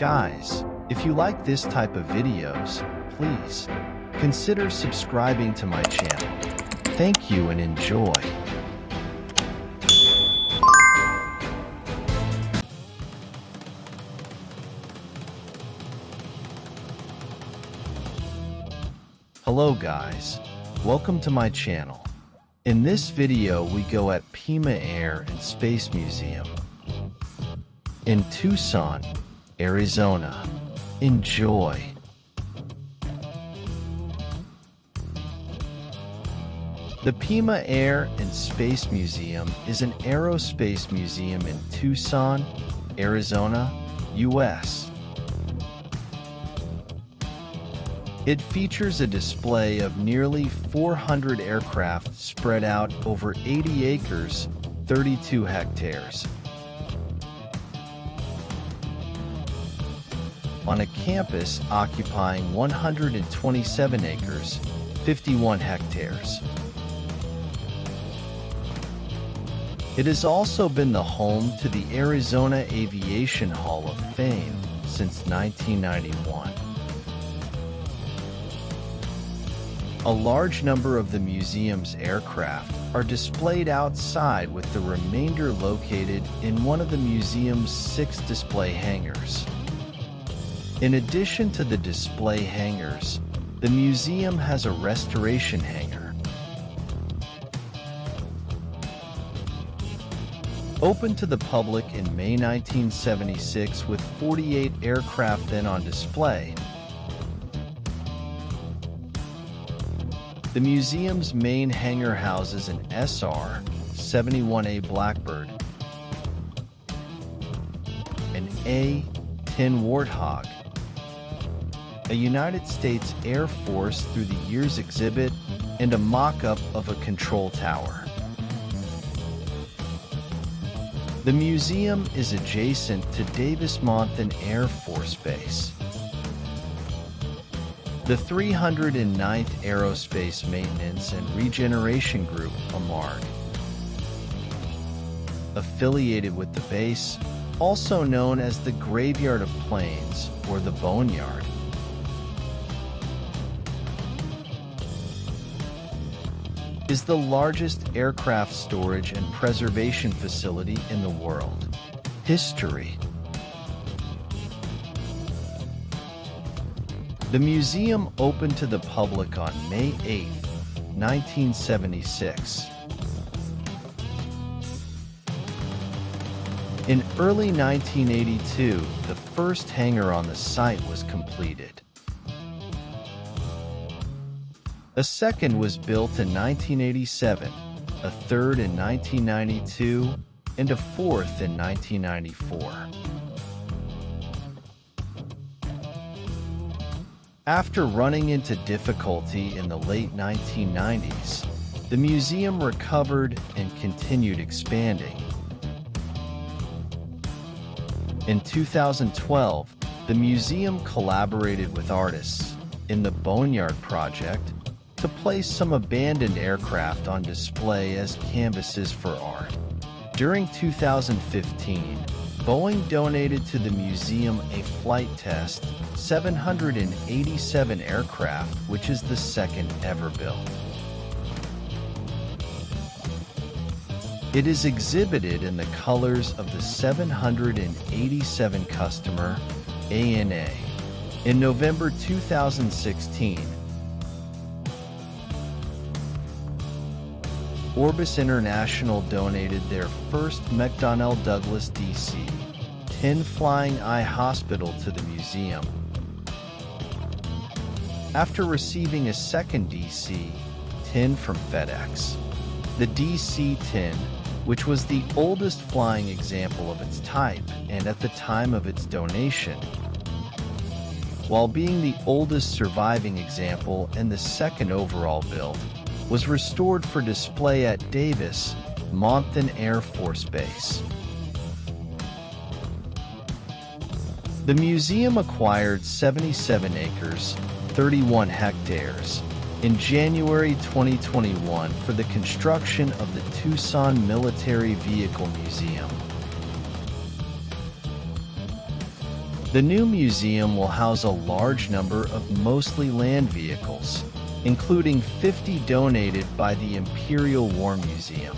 Guys, if you like this type of videos, please consider subscribing to my channel. Thank you and enjoy. Hello guys, welcome to my channel. In this video we go at Pima Air and Space Museum in Tucson, Arizona. Enjoy. The Pima Air and Space Museum is an aerospace museum in Tucson, Arizona, US. It features a display of nearly 400 aircraft spread out over 80 acres, 32 hectares. On a campus occupying 127 acres, 51 hectares. It has also been the home to the Arizona Aviation Hall of Fame since 1991. A large number of the museum's aircraft are displayed outside, with the remainder located in one of the museum's 6 display hangars. In addition to the display hangars, the museum has a restoration hangar. Opened to the public in May 1976 with 48 aircraft then on display, the museum's main hangar houses an SR-71A Blackbird, an A-10 Warthog, a United States Air Force through the years exhibit, and a mock-up of a control tower. The museum is adjacent to Davis-Monthan Air Force Base. The 309th Aerospace Maintenance and Regeneration Group, AMARG, affiliated with the base, also known as the Graveyard of Planes or the Boneyard, is the largest aircraft storage and preservation facility in the world. History. The museum opened to the public on May 8, 1976. In early 1982, the first hangar on the site was completed. A second was built in 1987, a third in 1992, and a fourth in 1994. After running into difficulty in the late 1990s, the museum recovered and continued expanding. In 2012, the museum collaborated with artists in the Boneyard Project to place some abandoned aircraft on display as canvases for art. During 2015, Boeing donated to the museum a flight test 787 aircraft, which is the second ever built. It is exhibited in the colors of the 787 customer, ANA. In November 2016, Orbis International donated their first McDonnell Douglas DC-10 Flying Eye Hospital to the museum, after receiving a second DC-10 from FedEx. The DC-10, which was the oldest flying example of its type and at the time of its donation, while being the oldest surviving example and the second overall build, was restored for display at Davis-Monthan Air Force Base. The museum acquired 77 acres, 31 hectares, in January 2021 for the construction of the Tucson Military Vehicle Museum. The new museum will house a large number of mostly land vehicles, including 50 donated by the Imperial War Museum.